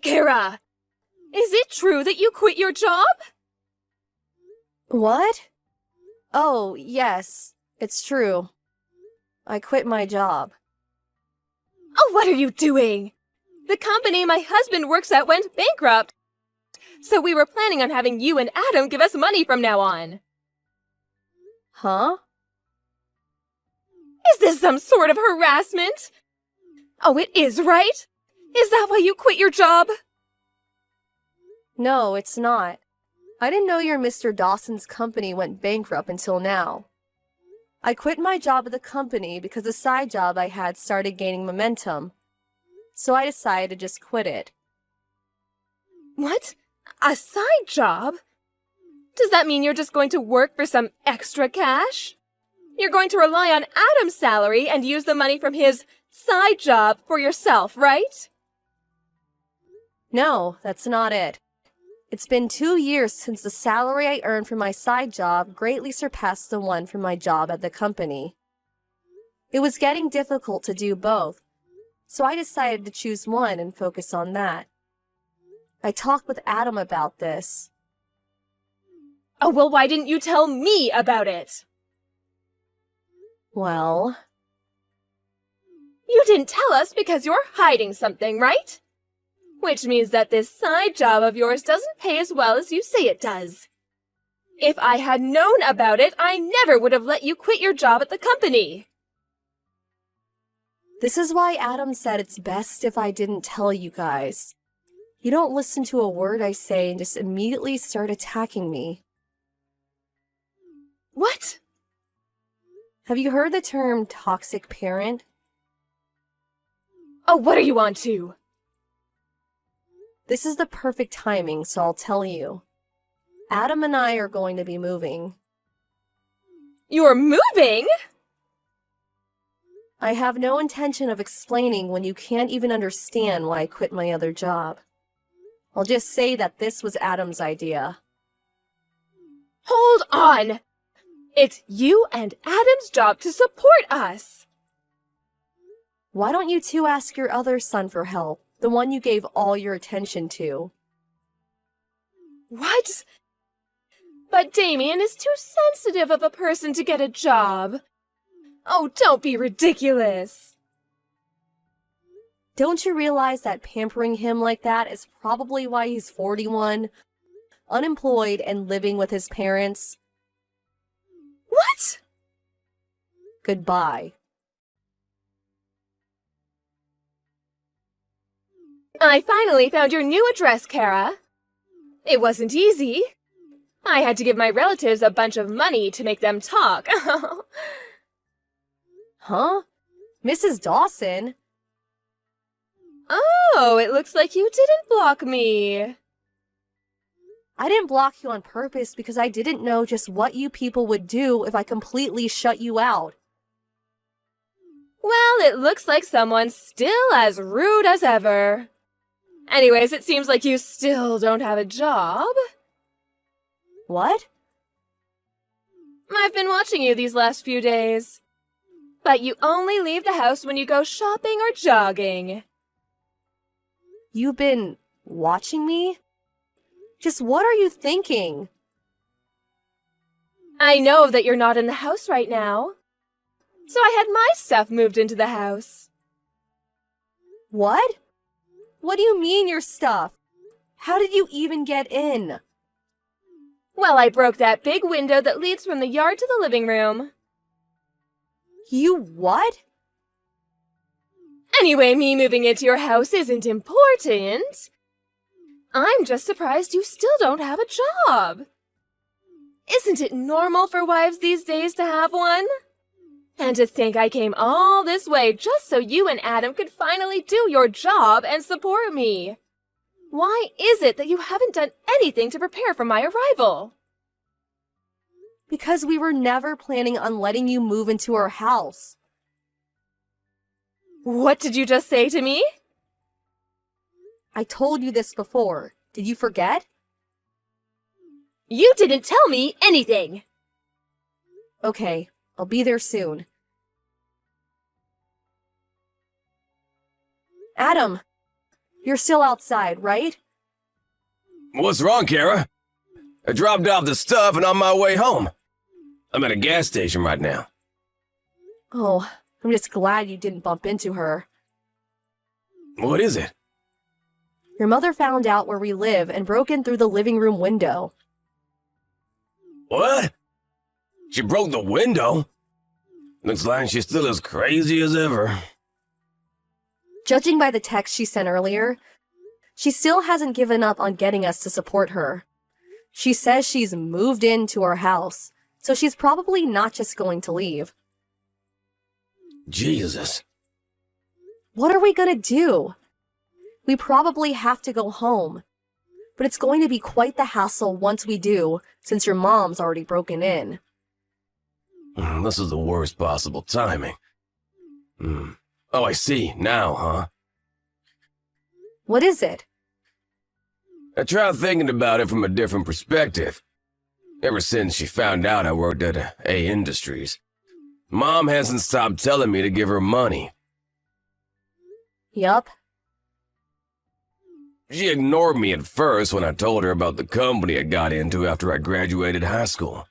Kara, is it true that you quit your job? What? Oh, yes, it's true. I quit my job. Oh, what are you doing? The company my husband works at went bankrupt, so we were planning on having you and Adam give us money from now on. Huh? Is this some sort of harassment? Oh, it is, right? Is that why you quit your job? No, it's not. I didn't know your Mr. Dawson's company went bankrupt until now. I quit my job at the company because the side job I had started gaining momentum, so I decided to just quit it. What? A side job? Does that mean you're just going to work for some extra cash? You're going to rely on Adam's salary and use the money from his side job for yourself, right? No, that's not it. It's been 2 years since the salary I earned from my side job greatly surpassed the one from my job at the company. It was getting difficult to do both, so I decided to choose one and focus on that. I talked with Adam about this. Oh, well, why didn't you tell me about it? Well, You didn't tell us because you're hiding something, right? Which means that this side job of yours doesn't pay as well as you say it does. If I had known about it, I never would have let you quit your job at the company. this is why Adam said it's best if I didn't tell you guys. You don't listen to a word I say and just immediately start attacking me. What? Have you heard the term toxic parent? Oh, what are you on to? This is the perfect timing, so I'll tell you. Adam and I are going to be moving. You're moving? I have no intention of explaining when you can't even understand why I quit my other job. I'll just say that this was Adam's idea. Hold on! It's you and Adam's job to support us. Why don't you two ask your other son for help, the one you gave all your attention to? What? But Damien is too sensitive of a person to get a job. Oh, don't be ridiculous. Don't you realize that pampering him like that is probably why he's 41, unemployed, and living with his parents? What? Goodbye. I finally found your new address, Kara. It wasn't easy. I had to give my relatives a bunch of money to make them talk. Huh? Mrs. Dawson? Oh, it looks like you didn't block me. I didn't block you on purpose because I didn't know just what you people would do if I completely shut you out. Well, it looks like someone's still as rude as ever. Anyways, it seems like you still don't have a job. What? I've been watching you these last few days. But you only leave the house when you go shopping or jogging. You've been watching me? Just what are you thinking? I know that you're not in the house right now. So I had my stuff moved into the house. What? What do you mean your stuff? How did you even get in? Well, I broke that big window that leads from the yard to the living room. You what? Anyway, me moving into your house isn't important. I'm just surprised you still don't have a job. Isn't it normal for wives these days to have one? And to think I came all this way just so you and Adam could finally do your job and support me. Why is it that you haven't done anything to prepare for my arrival? Because we were never planning on letting you move into our house. What did you just say to me? I told you this before. Did you forget? You didn't tell me anything. Okay, I'll be there soon. Adam, You're still outside, right? What's wrong, Kara? I dropped off the stuff and on my way home. I'm at a gas station right now. Oh, I'm just glad you didn't bump into her. What is it? Your mother found out where we live and broke in through the living room window. What? She broke the window? Looks like she's still as crazy as ever. Judging by the text she sent earlier, she still hasn't given up on getting us to support her. She says she's moved into our house, so she's probably not just going to leave. Jesus. What are we gonna do? We probably have to go home, but it's going to be quite the hassle once we do, since your mom's already broken in. This is the worst possible timing. Oh, I see. Now, huh? What is it? I tried thinking about it from a different perspective. Ever since she found out I worked at A Industries, Mom hasn't stopped telling me to give her money. Yup. She ignored me at first when I told her about the company I got into after I graduated high school.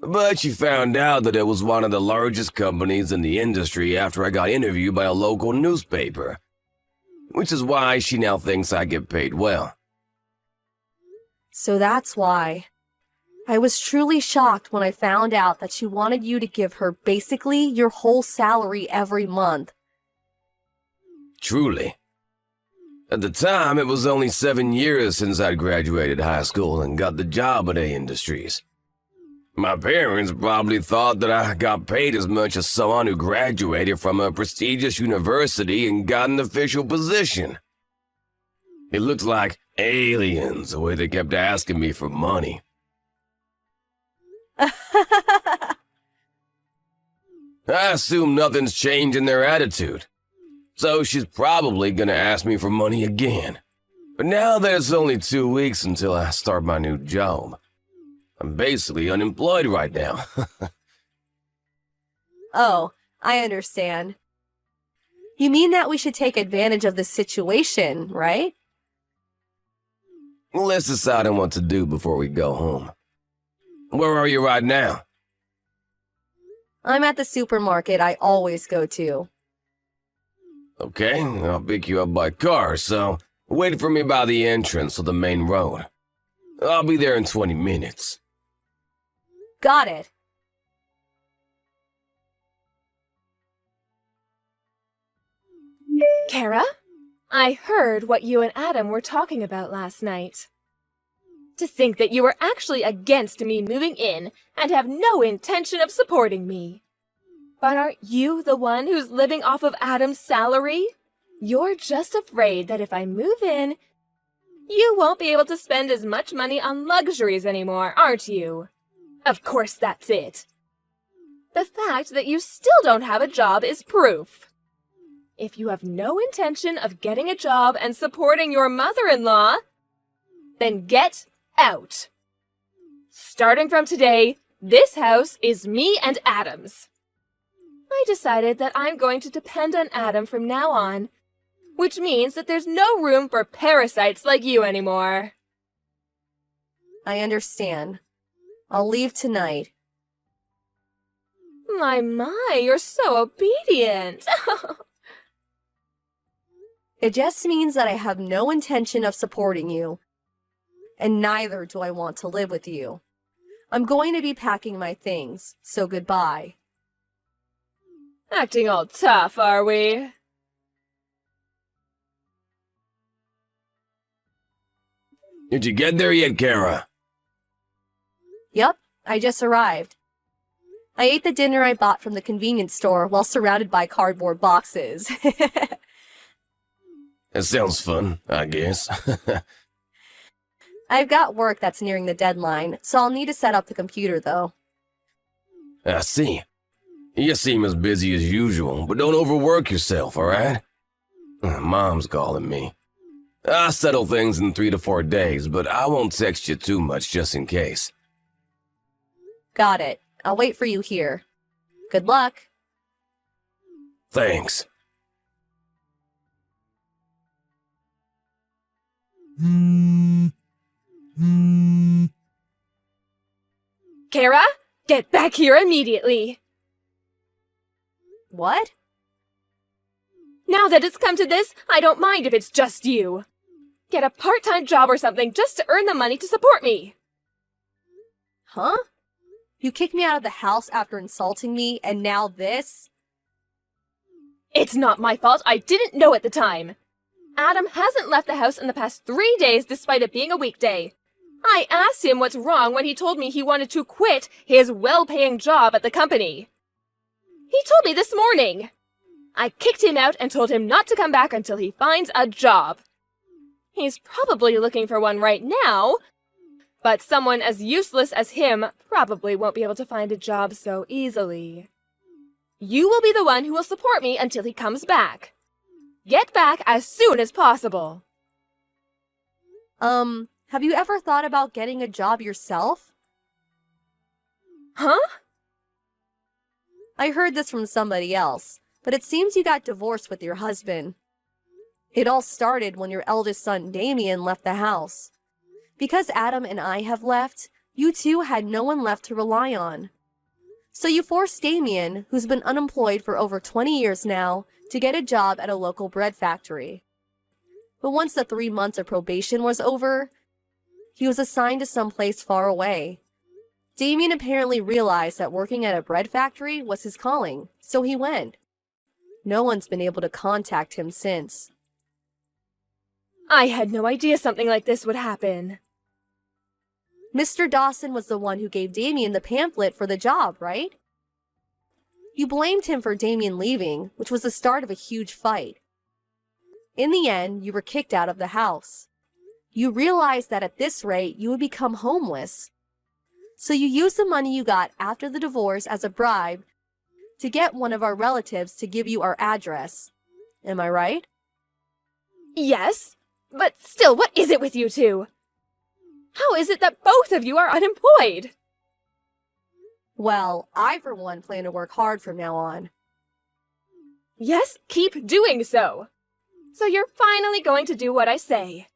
But she found out that it was one of the largest companies in the industry after I got interviewed by a local newspaper, which is why she now thinks I get paid well. So that's why. I was truly shocked when I found out that she wanted you to give her basically your whole salary every month. Truly. At the time, it was only 7 years since I'd graduated high school and got the job at A Industries. My parents probably thought that I got paid as much as someone who graduated from a prestigious university and got an official position. It looked like aliens the way they kept asking me for money. I assume nothing's changed in their attitude, so she's probably gonna ask me for money again. But now that it's only 2 weeks until I start my new job, I'm basically unemployed right now. Oh, I understand. You mean that we should take advantage of this situation, right? Let's decide on what to do before we go home. Where are you right now? I'm at the supermarket I always go to. Okay, I'll pick you up by car, so wait for me by the entrance of the main road. I'll be there in 20 minutes. Got it. Kara, I heard what you and Adam were talking about last night. To think that you were actually against me moving in and have no intention of supporting me. But aren't you the one who's living off of Adam's salary? You're just afraid that if I move in, you won't be able to spend as much money on luxuries anymore, aren't you? Of course that's it. The fact that you still don't have a job is proof. If you have no intention of getting a job and supporting your mother-in-law, then get out. Starting from today, this house is me and Adam's. I decided that I'm going to depend on Adam from now on, which means that there's no room for parasites like you anymore. I understand. I'll leave tonight. My, you're so obedient. It just means that I have no intention of supporting you, and neither do I want to live with you. I'm going to be packing my things, so goodbye. Acting all tough, are we? Did you get there yet, Kara? Yup, I just arrived. I ate the dinner I bought from the convenience store while surrounded by cardboard boxes. That sounds fun, I guess. I've got work that's nearing the deadline, so I'll need to set up the computer though. I see. You seem as busy as usual, but don't overwork yourself, alright? Mom's calling me. I'll settle things in 3 to 4 days, but I won't text you too much just in case. Got it. I'll wait for you here. Good luck. Thanks. Kara, get back here immediately. What? Now that it's come to this, I don't mind if it's just you. Get a part-time job or something just to earn the money to support me. Huh? You kicked me out of the house after insulting me, and now this? It's not my fault. I didn't know at the time. Adam hasn't left the house in the past 3 days despite it being a weekday. I asked him what's wrong when he told me he wanted to quit his well-paying job at the company. He told me this morning. I kicked him out and told him not to come back until he finds a job. He's probably looking for one right now, but someone as useless as him probably won't be able to find a job so easily. You will be the one who will support me until he comes back. Get back as soon as possible. Have you ever thought about getting a job yourself? Huh? I heard this from somebody else, but it seems you got divorced with your husband. It all started when your eldest son, Damien, left the house. Because Adam and I have left, you two had no one left to rely on. So you forced Damien, who's been unemployed for over 20 years now, to get a job at a local bread factory. But once the 3 months of probation was over, he was assigned to someplace far away. Damien apparently realized that working at a bread factory was his calling, so he went. No one's been able to contact him since. I had no idea something like this would happen. Mr. Dawson was the one who gave Damien the pamphlet for the job, right? You blamed him for Damien leaving, which was the start of a huge fight. In the end, you were kicked out of the house. You realized that at this rate, you would become homeless. So you used the money you got after the divorce as a bribe to get one of our relatives to give you our address. Am I right? Yes, but still, what is it with you two? How is it that both of you are unemployed? Well, I for one plan to work hard from now on. Yes, keep doing so. So you're finally going to do what I say.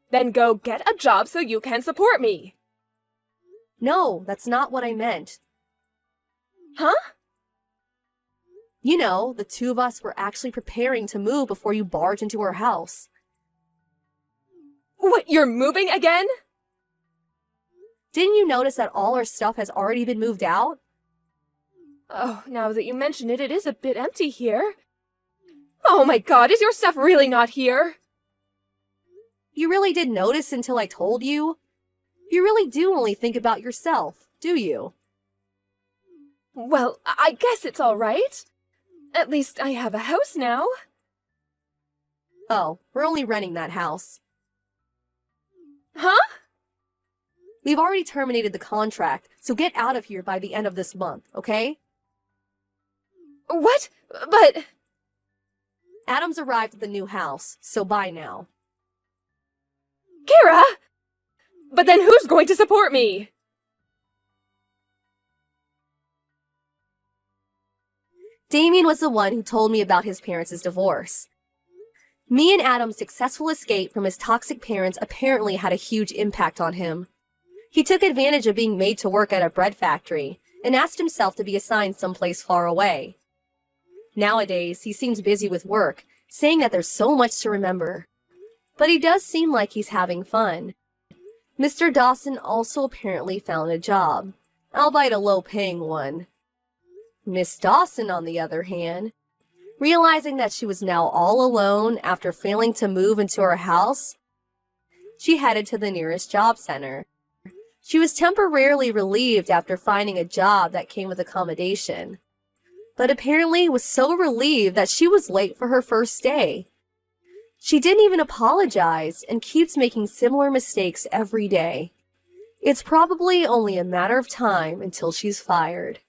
Then go get a job so you can support me. No, that's not what I meant. Huh? You know, the two of us were actually preparing to move before you barged into our house. What, you're moving again? Didn't you notice that all our stuff has already been moved out? Oh, now that you mention it, it is a bit empty here. Oh my god, is your stuff really not here? You really didn't notice until I told you? You really do only think about yourself, do you? Well, I guess it's all right. At least I have a house now. Oh, we're only renting that house. Huh? We've already terminated the contract, so get out of here by the end of this month, okay? What? But... Adam's arrived at the new house, so bye now. Kara! But then who's going to support me? Damien was the one who told me about his parents' divorce. Me and Adam's successful escape from his toxic parents apparently had a huge impact on him. He took advantage of being made to work at a bread factory and asked himself to be assigned someplace far away. Nowadays, he seems busy with work, saying that there's so much to remember. But he does seem like he's having fun. Mr. Dawson also apparently found a job, albeit a low-paying one. Miss Dawson, on the other hand, realizing that she was now all alone after failing to move into her house, she headed to the nearest job center. She was temporarily relieved after finding a job that came with accommodation, but apparently was so relieved that she was late for her first day. She didn't even apologize and keeps making similar mistakes every day. It's probably only a matter of time until she's fired.